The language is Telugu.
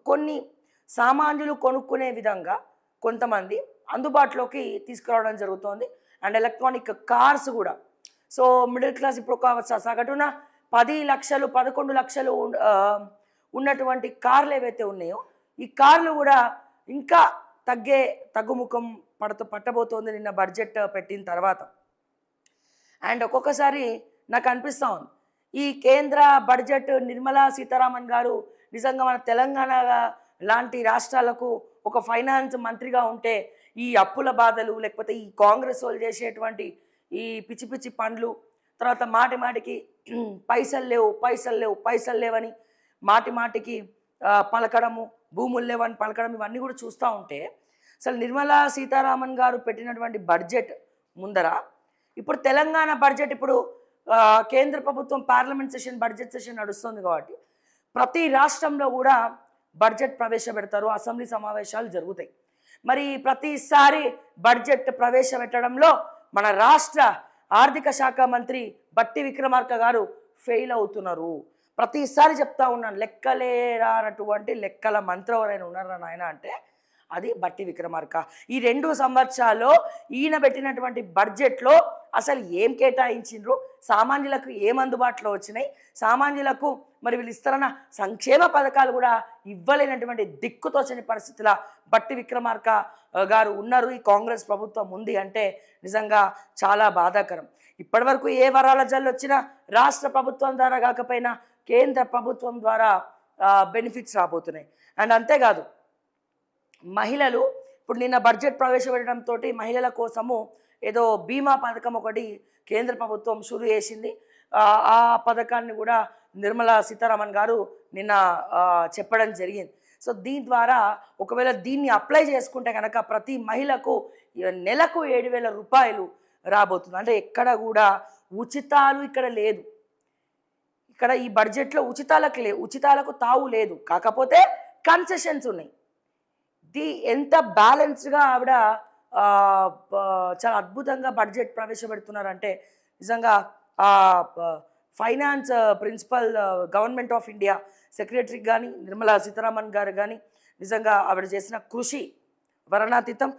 కొన్ని సామాన్యులు కొనుక్కునే విధంగా కొంతమంది అందుబాటులోకి తీసుకురావడం జరుగుతోంది. అండ్ ఎలక్ట్రానిక్ కార్స్ కూడా. సో మిడిల్ క్లాస్ ఇప్పుడు ఒక సగటున 10 లక్షలు 11 లక్షలు ఉన్నటువంటి కార్లు ఏవైతే ఉన్నాయో ఈ కార్లు కూడా ఇంకా తగ్గుముఖం పట్టబోతోంది నిన్న బడ్జెట్ పెట్టిన తర్వాత. అండ్ ఒక్కొక్కసారి నాకు అనిపిస్తూ ఉంది ఈ కేంద్ర బడ్జెట్ నిర్మలా సీతారామన్ గారు నిజంగా మన తెలంగాణ లాంటి రాష్ట్రాలకు ఒక ఫైనాన్స్ మంత్రిగా ఉంటే ఈ అప్పుల బాధలు లేకపోతే ఈ కాంగ్రెస్ వాళ్ళు చేసేటువంటి ఈ పిచ్చి పిచ్చి పనులు, తర్వాత మాటి మాటికి పైసలు లేవని మాటికి పలకడము, భూములు లేవని పలకడం, ఇవన్నీ కూడా చూస్తూ ఉంటే అసలు నిర్మలా సీతారామన్ గారు పెట్టినటువంటి బడ్జెట్ ముందర ఇప్పుడు తెలంగాణ బడ్జెట్ ఇప్పుడు కేంద్ర ప్రభుత్వం పార్లమెంట్ సెషన్ బడ్జెట్ సెషన్ నడుస్తుంది కాబట్టి ప్రతి రాష్ట్రంలో కూడా బడ్జెట్ ప్రవేశపెడతారు, అసెంబ్లీ సమావేశాలు జరుగుతాయి. మరి ప్రతిసారి బడ్జెట్ ప్రవేశపెట్టడంలో మన రాష్ట్ర ఆర్థిక శాఖ మంత్రి బట్టి విక్రమార్క గారు ఫెయిల్ అవుతున్నారు. ప్రతిసారి చెప్తా ఉన్నాను, లెక్కలేరానటువంటి లెక్కల మంత్రి ఎవరైనా ఉన్నారా నాయన అంటే అది బట్టి విక్రమార్క. ఈ 2 సంవత్సరాల్లో ఈయన పెట్టినటువంటి బడ్జెట్లో అసలు ఏం కేటాయించిండ్రు, సామాన్యులకు ఏం అందుబాటులో వచ్చినాయి, సామాన్యులకు మరి వీళ్ళు ఇస్తారన్న సంక్షేమ పథకాలు కూడా ఇవ్వలేనటువంటి దిక్కుతోచని పరిస్థితుల బట్టి విక్రమార్క గారు ఉన్నారు. ఈ కాంగ్రెస్ ప్రభుత్వం ఉంది అంటే నిజంగా చాలా బాధాకరం. ఇప్పటివరకు ఏ వరాల జల్లు వచ్చినా రాష్ట్ర ప్రభుత్వం ద్వారా కాకపోయినా కేంద్ర ప్రభుత్వం ద్వారా బెనిఫిట్స్ రాబోతున్నాయి. అండ్ అంతేకాదు మహిళలు ఇప్పుడు నిన్న బడ్జెట్ ప్రవేశపెట్టడంతో మహిళల కోసము ఏదో బీమా పథకం ఒకటి కేంద్ర ప్రభుత్వం షురు చేసింది. ఆ పథకాన్ని కూడా నిర్మలా సీతారామన్ గారు నిన్న చెప్పడం జరిగింది. సో దీని ద్వారా ఒకవేళ దీన్ని అప్లై చేసుకుంటే కనుక ప్రతి మహిళకు నెలకు 7,000 రూపాయలు రాబోతుంది. అంటే ఎక్కడ కూడా ఉచితాలు ఇక్కడ లేదు. ఇక్కడ ఈ బడ్జెట్లో ఉచితాలకు తావు లేదు, కాకపోతే కన్సెషన్స్ ఉన్నాయి. ఎంత బ్యాలెన్స్డ్గా ఆవిడ చాలా అద్భుతంగా బడ్జెట్ ప్రవేశపెడుతున్నారంటే నిజంగా finance principal government of India సెక్రటరీకి కానీ నిర్మలా సీతారామన్ గారు కానీ నిజంగా ఆవిడ చేసిన కృషి వర్ణాతీతం.